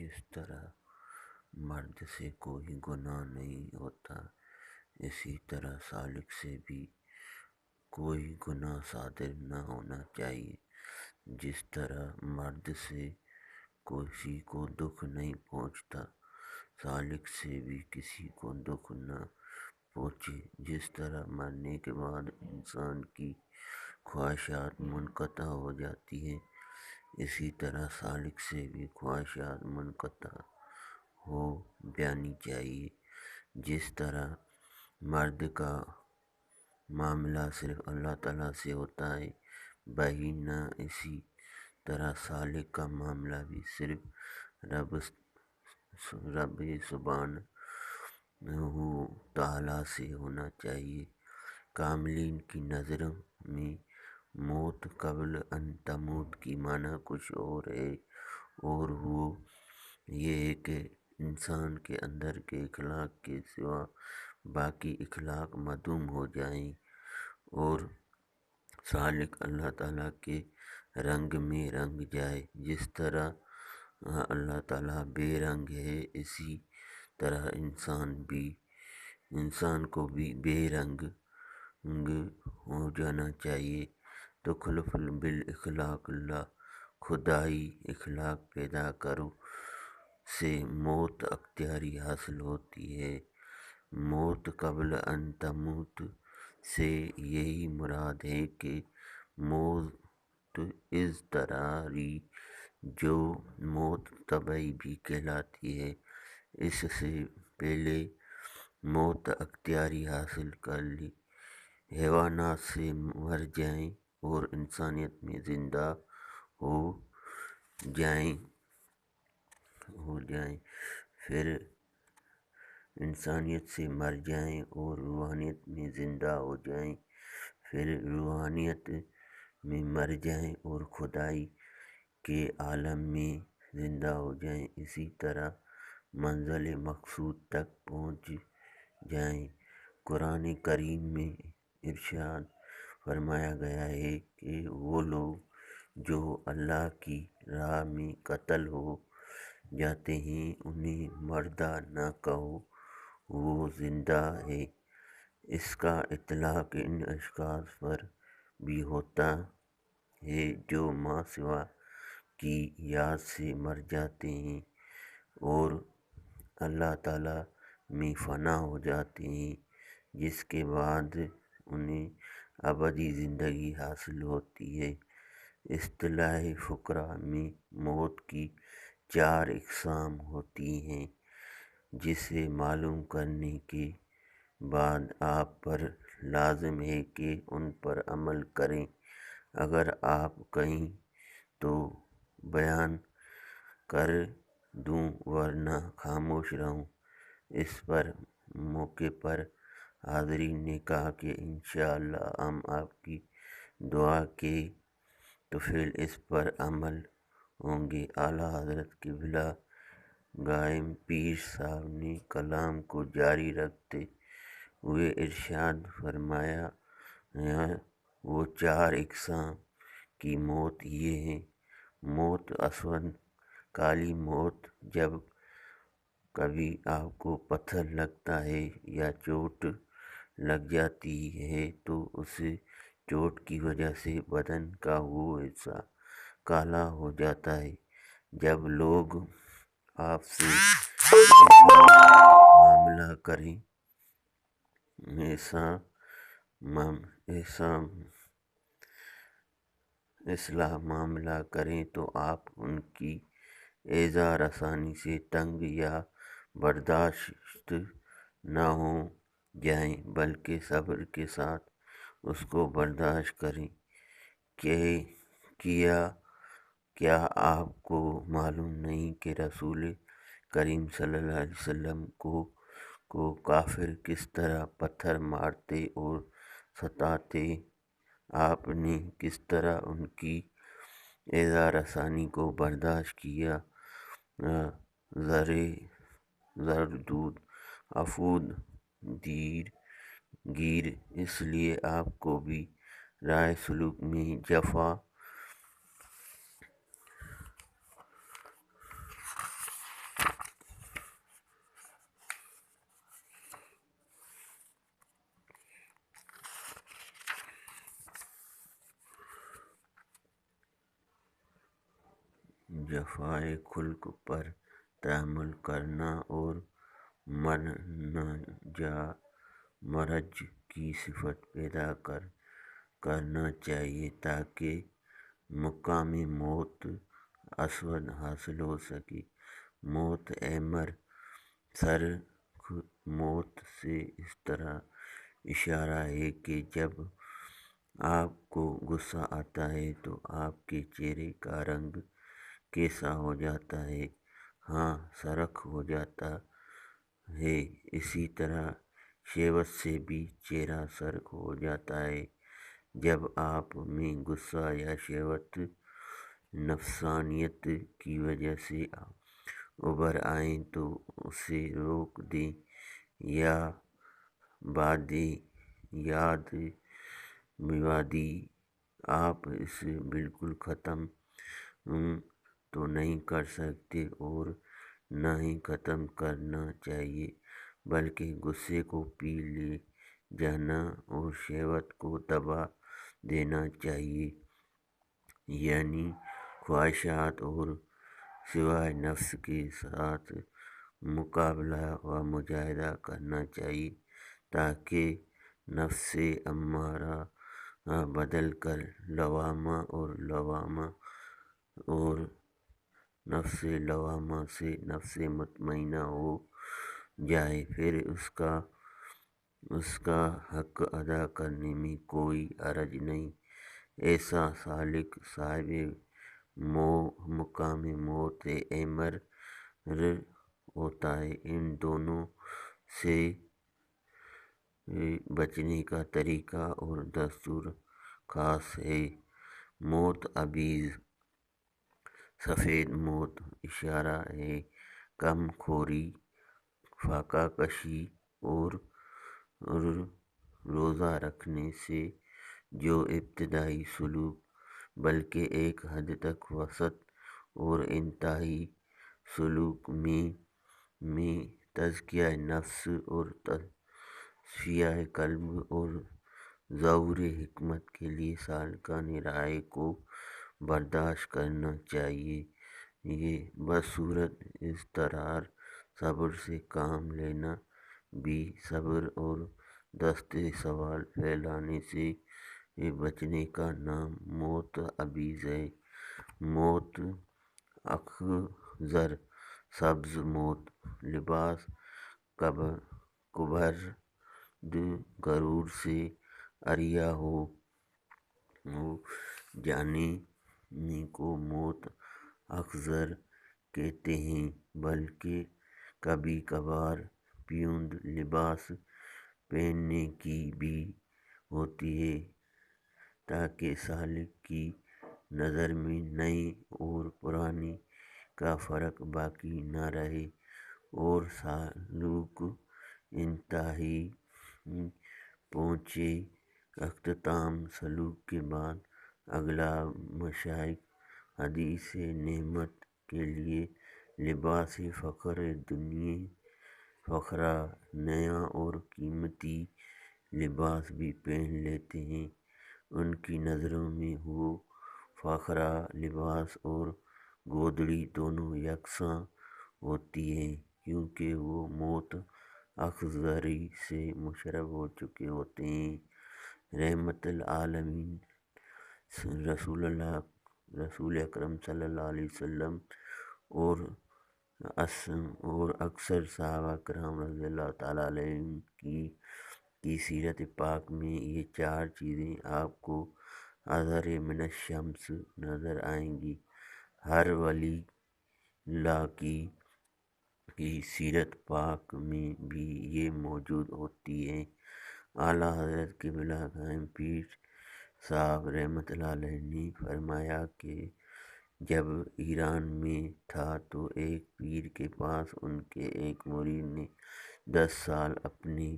جس طرح مرد سے کوئی گناہ نہیں ہوتا، اسی طرح سالک سے بھی کوئی گناہ صادر نہ ہونا چاہیے۔ جس طرح مرد سے کسی کو دکھ نہیں پہنچتا، سالک سے بھی کسی کو دکھ نہ پہنچے۔ جس طرح مرنے کے بعد انسان کی خواہشات منقطع ہو جاتی ہیں، اسی طرح سالک سے بھی خواہشات منقطع ہو جانی چاہیے۔ جس طرح مرد کا معاملہ صرف اللہ تعالیٰ سے ہوتا ہے بہینہ، اسی طرح سالک کا معاملہ بھی صرف رب سبحانہ تعالیٰ سے ہونا چاہیے۔ کاملین کی نظروں میں موت قبل ان تموت کی معنی کچھ اور ہے، اور وہ یہ ہے کہ انسان کے اندر کے اخلاق کے سوا باقی اخلاق معدوم ہو جائیں، اور سالک اللہ تعالیٰ کے رنگ میں رنگ جائے۔ جس طرح اللہ تعالیٰ بے رنگ ہے، اسی طرح انسان کو بھی بے رنگ ہو جانا چاہیے۔ تو خلف بالاخلاق اللہ، خدائی اخلاق پیدا کرو سے موت اختیاری حاصل ہوتی ہے۔ موت قبل ان تموت سے یہی مراد ہے کہ موت اضطراری، جو موت طبعی بھی کہلاتی ہے، اس سے پہلے موت اختیاری حاصل کر لی، حیوانات سے مر جائیں اور انسانیت میں زندہ ہو جائیں، پھر انسانیت سے مر جائیں اور روحانیت میں زندہ ہو جائیں، پھر روحانیت میں مر جائیں اور خدائی کے عالم میں زندہ ہو جائیں، اسی طرح منزل مقصود تک پہنچ جائیں۔ قرآن کریم میں ارشاد فرمایا گیا ہے کہ وہ لوگ جو اللہ کی راہ میں قتل ہو جاتے ہیں، انہیں مردہ نہ کہو، وہ زندہ ہے۔ اس کا اطلاق ان اشخاص پر بھی ہوتا ہے جو ما سوا کی یاد سے مر جاتے ہیں اور اللہ تعالیٰ میں فنا ہو جاتے ہیں، جس کے بعد انہیں ابدی زندگی حاصل ہوتی ہے۔ اصطلاح فقراء میں موت کی 4 اقسام ہوتی ہیں، جسے معلوم کرنے کے بعد آپ پر لازم ہے کہ ان پر عمل کریں۔ اگر آپ کہیں تو بیان کر دوں، ورنہ خاموش رہوں۔ اس پر موقع پر حاضرین نے کہا کہ انشاءاللہ ہم آپ کی دعا کے تو پھر اس پر عمل ہوں گے۔ اعلیٰ حضرت قبلہ قائم پیر صاحب نے کلام کو جاری رکھتے ہوئے ارشاد فرمایا، وہ 4 اقسام کی موت یہ ہیں: موت اسود کالی موت، جب کبھی آپ کو پتھر لگتا ہے یا چوٹ لگ جاتی ہے تو اس چوٹ کی وجہ سے بدن کا وہ حصہ کالا ہو جاتا ہے۔ جب لوگ آپ سے اصلاح معاملہ کریں تو آپ ان کی ایذا رسانی سے تنگ یا برداشت نہ ہو جائیں، بلکہ صبر کے ساتھ اس کو برداشت کریں۔ کیا آپ کو معلوم نہیں کہ رسول کریم صلی اللہ علیہ وسلم کو کافر کس طرح پتھر مارتے اور ستاتے؟ آپ نے کس طرح ان کی ایذا رسانی کو برداشت کیا؟ زردود افود گیر، اس لیے آپ کو بھی راہ سلوک میں جفائے خلق پر تحمل کرنا اور مرج کی صفت پیدا کرنا چاہیے تاکہ مقام موت اسود حاصل ہو سکے۔ موت امر سر موت سے اس طرح اشارہ ہے کہ جب آپ کو غصہ آتا ہے تو آپ کے چہرے کا رنگ کیسا ہو جاتا ہے؟ ہاں، سرخ ہو جاتا ہے۔ اسی طرح شہوت سے بھی چہرہ سرخ ہو جاتا ہے۔ جب آپ میں غصہ یا شہوت نفسانیت کی وجہ سے ابھر آئیں تو اسے روک دیں یا یاد میوادی آپ اسے بالکل ختم تو نہیں کر سکتے اور نہ ہی ختم کرنا چاہیے، بلکہ غصے کو پی لے جانا اور شہوت کو دبا دینا چاہیے، یعنی خواہشات اور سوائے نفس کے ساتھ مقابلہ و مجاہدہ کرنا چاہیے تاکہ نفس امارہ بدل کر لوامہ اور نفس لوامہ سے نفس مطمئنہ ہو جائے، پھر اس کا حق ادا کرنے میں کوئی حرج نہیں۔ ایسا سالک صاحب مقام موت امر ہوتا ہے۔ ان دونوں سے بچنے کا طریقہ اور دستور خاص ہے۔ موت ابیض سفید موت اشارہ ہے کم خوری، فاقہ کشی اور روزہ رکھنے سے جو ابتدائی سلوک بلکہ ایک حد تک وسط اور انتہائی سلوک میں تزکیہ نفس اور تصفیہ قلب اور ظہور حکمت کے لیے سالکان راہ کو برداشت کرنا چاہیے۔ یہ بصورت اضطرار صبر سے کام لینا بھی صبر اور دست سوال پھیلانے سے بچنے کا نام موت ابیض ہے۔ موت اخضر سبز موت لباس کبرد غرور سے عریاں ہو جانے کو موت اخضر کہتے ہیں، بلکہ کبھی کبھار پیوند لباس پہننے کی بھی ہوتی ہے تاکہ سالک کی نظر میں نئے اور پرانے کا فرق باقی نہ رہے اور سلوک انتہائی پہنچے۔ اختتام سلوک کے بعد اگلا مشائق حدیث نعمت کے لیے لباس فخرہ نیا اور قیمتی لباس بھی پہن لیتے ہیں۔ ان کی نظروں میں وہ فخرہ لباس اور گودڑی دونوں یکساں ہوتی ہیں کیونکہ وہ موت اخضری سے مشرب ہو چکے ہوتے ہیں۔ رحمت للعالمین رسول اکرم صلی اللہ علیہ وسلم اور اکثر صحابہ کرام رضی اللہ تعالیٰ عنہم کی سیرت پاک میں یہ چار چیزیں آپ کو اظہر من الشمس نظر آئیں گی۔ ہر ولی اللہ کی سیرت پاک میں بھی یہ موجود ہوتی ہیں۔ اعلیٰ حضرت قبلہ قائم پیر صاحب رحمۃ اللہ علیہ نے فرمایا کہ جب ایران میں تھا تو ایک پیر کے پاس ان کے ایک مرید نے 10 سال اپنے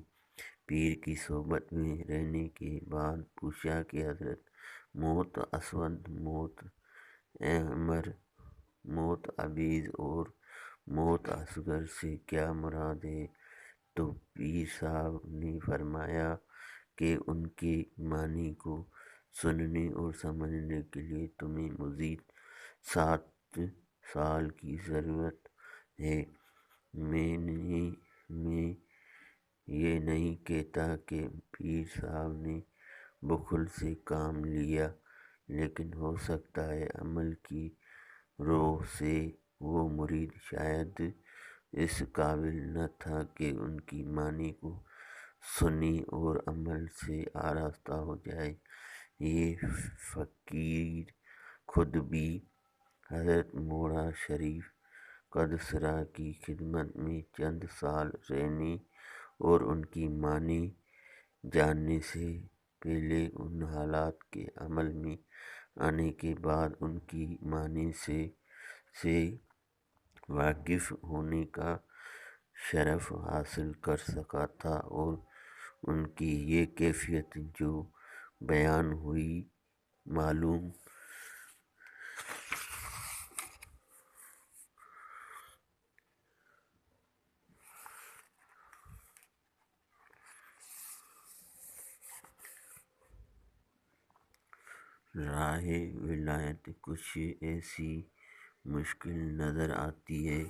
پیر کی صحبت میں رہنے کے بعد پوچھا کہ حضرت موت اسود، موت احمر، موت ابیض اور موت اصغر سے کیا مراد ہے؟ تو پیر صاحب نے فرمایا کہ ان کے معنی کو سننے اور سمجھنے کے لیے تمہیں مزید 7 سال کی ضرورت ہے۔ میں یہ نہیں کہتا کہ پیر صاحب نے بخل سے کام لیا، لیکن ہو سکتا ہے عمل کی روح سے وہ مرید شاید اس قابل نہ تھا کہ ان کی معنی کو سنے اور عمل سے آراستہ ہو جائے۔ یہ فقیر خود بھی حضرت مولا شریف قدسرہ کی خدمت میں چند سال رہنے اور ان کی معنی جاننے سے پہلے ان حالات کے عمل میں آنے کے بعد ان کی معنی سے واقف ہونے کا شرف حاصل کر سکا تھا، اور ان کی یہ کیفیت جو بیان ہوئی معلوم راہ ولایت کچھ ایسی مشکل نظر آتی ہے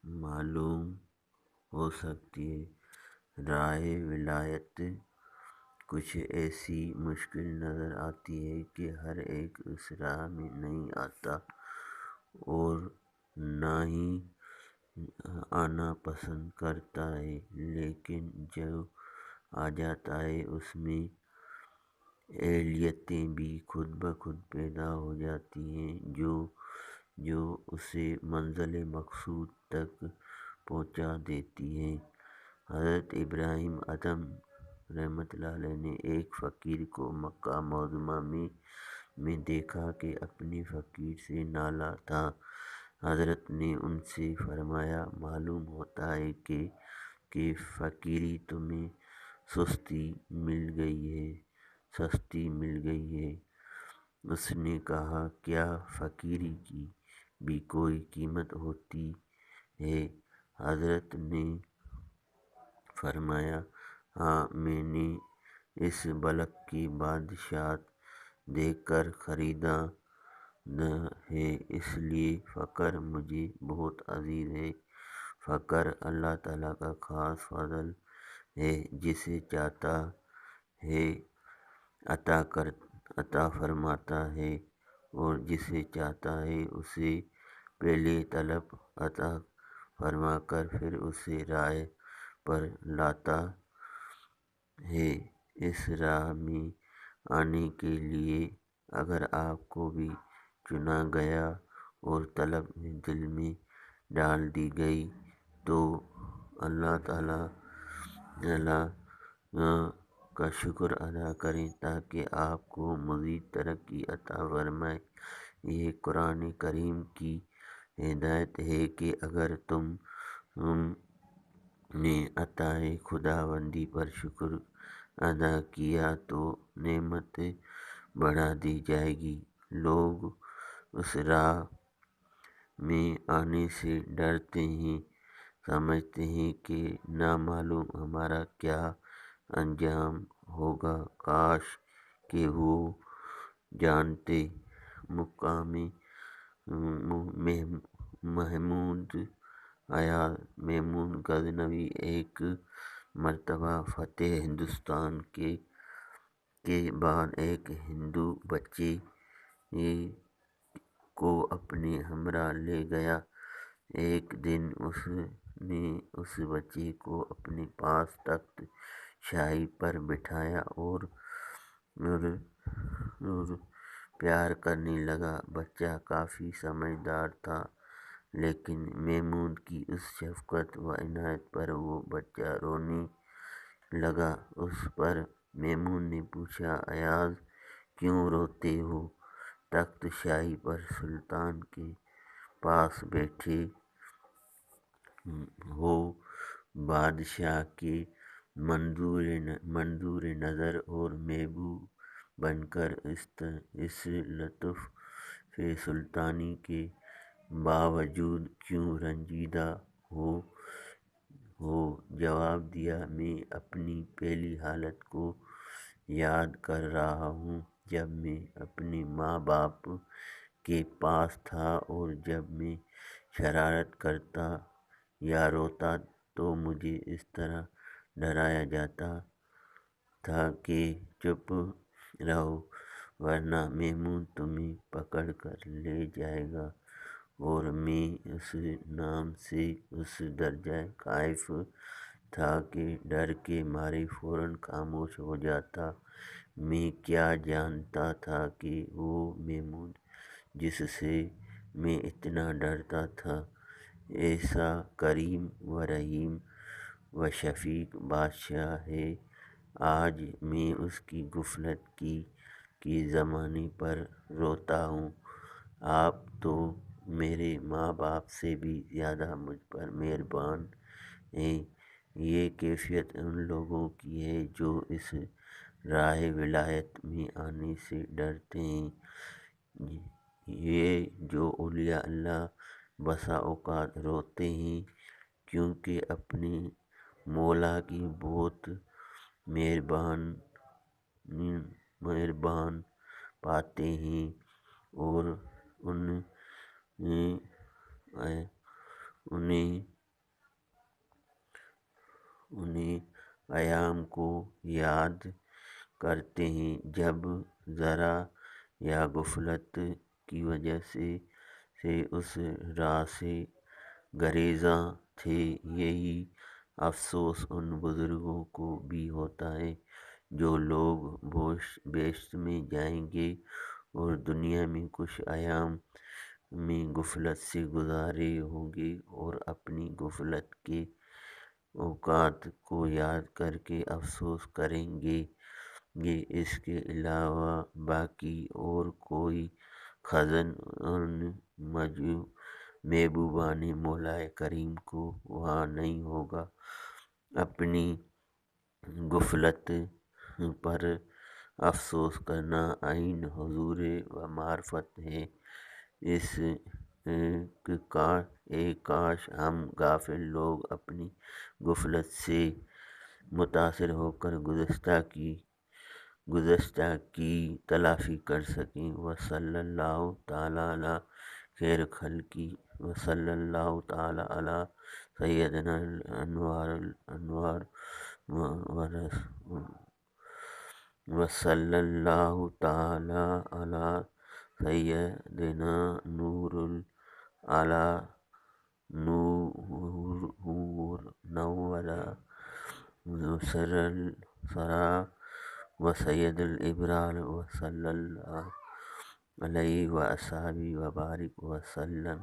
معلوم ہو سکتی ہے۔ راہ ولایت کچھ ایسی مشکل نظر آتی ہے کہ ہر ایک اس راہ میں نہیں آتا اور نہ ہی آنا پسند کرتا ہے، لیکن جو آ جاتا ہے اس میں اہلیتیں بھی خود بخود پیدا ہو جاتی ہیں جو اسے منزل مقصود تک پہنچا دیتی ہیں۔ حضرت ابراہیم ادھم رحمۃ اللہ علیہ نے ایک فقیر کو مکہ معظمہ میں دیکھا کہ اپنے فقیر سے نالاں تھا۔ حضرت نے ان سے فرمایا، معلوم ہوتا ہے کہ فقیری تمہیں سستی مل گئی ہے۔ اس نے کہا، کیا فقیری کی بھی کوئی قیمت ہوتی ہے؟ حضرت نے فرمایا، ہاں، میں نے اس بلخ کی بادشاہت دیکھ کر خریدا ہے، اس لیے فقر مجھے بہت عزیز ہے۔ فقر اللہ تعالیٰ کا خاص فضل ہے، جسے چاہتا ہے عطا فرماتا ہے اور جسے چاہتا ہے اسے پہلے طلب عطا فرما کر پھر اسے راہ پر لاتا ہے۔ اس راہ میں آنے کے لیے اگر آپ کو بھی چنا گیا اور طلب دل میں ڈال دی گئی تو اللہ تعالیٰ کا شکر ادا کریں تاکہ آپ کو مزید ترقی عطا فرمائے۔ یہ قرآن کریم کی ہدایت ہے کہ اگر تم نے عطائے خداوندی پر شکر ادا کیا تو نعمت بڑھا دی جائے گی۔ لوگ اس راہ میں آنے سے ڈرتے ہیں، سمجھتے ہیں کہ نامعلوم ہمارا کیا انجام ہوگا۔ کاش کہ وہ جانتے۔ مقام محمود غزنوی ایک مرتبہ فتح ہندوستان کے بعد ایک ہندو بچے کو اپنے ہمراہ لے گیا۔ ایک دن اس نے اس بچے کو اپنے پاس تخت شاہی پر بٹھایا اور پیار کرنے لگا۔ بچہ کافی سمجھدار تھا، لیکن محمود کی اس شفقت و عنایت پر وہ بچہ رونے لگا۔ اس پر محمود نے پوچھا، ایاز کیوں روتے ہو؟ تخت شاہی پر سلطان کے پاس بیٹھے ہو، بادشاہ کے منظور نظر اور محبوب بن کر اس لطف سلطانی کے باوجود کیوں رنجیدہ ہو؟ جواب دیا، میں اپنی پہلی حالت کو یاد کر رہا ہوں جب میں اپنے ماں باپ کے پاس تھا، اور جب میں شرارت کرتا یا روتا تو مجھے اس طرح ڈرایا جاتا تھا کہ چپ رہو ورنہ میمون تمہیں پکڑ کر لے جائے گا، اور میں اس نام سے اس درجہ خائف تھا کہ ڈر کے مارے فوراً خاموش ہو جاتا۔ میں کیا جانتا تھا کہ وہ میمون جس سے میں اتنا ڈرتا تھا ایسا کریم و رحیم و شفیق بادشاہ ہے۔ آج میں اس کی غفلت کی زمانے پر روتا ہوں۔ آپ تو میرے ماں باپ سے بھی زیادہ مجھ پر مہربان ہیں۔ یہ کیفیت ان لوگوں کی ہے جو اس راہ ولایت میں آنے سے ڈرتے ہیں۔ یہ جو اولیاء اللہ بسا اوقات روتے ہیں کیونکہ اپنے مولا کی بہت مہربان پاتے ہیں، اور انہیں ایام کو یاد کرتے ہیں جب ذرا یا غفلت کی وجہ سے اس راہ سے گریزاں تھے۔ یہی افسوس ان بزرگوں کو بھی ہوتا ہے جو لوگ بیشت میں جائیں گے اور دنیا میں کچھ ایام میں غفلت سے گزارے ہوں گے، اور اپنی غفلت کے اوقات کو یاد کر کے افسوس کریں گے۔ اس کے علاوہ باقی اور کوئی خزن ان محبوبان مولا کریم کو وہاں نہیں ہوگا۔ اپنی غفلت پر افسوس کرنا عین حضور و معرفت ہے۔ کاش ہم غافل لوگ اپنی غفلت سے متاثر ہو کر گزشتہ کی تلافی کر سکیں۔ وصلی اللہ تعالیٰ علی خیر خلقہ، وصلی اللہ تعالیٰ علی سیدنا الانوار، وصلی اللہ تعالیٰ علی سیدنا نور سرا و سید الابرار، وصلی اللہ علیہ وآلہ وبارک وسلم۔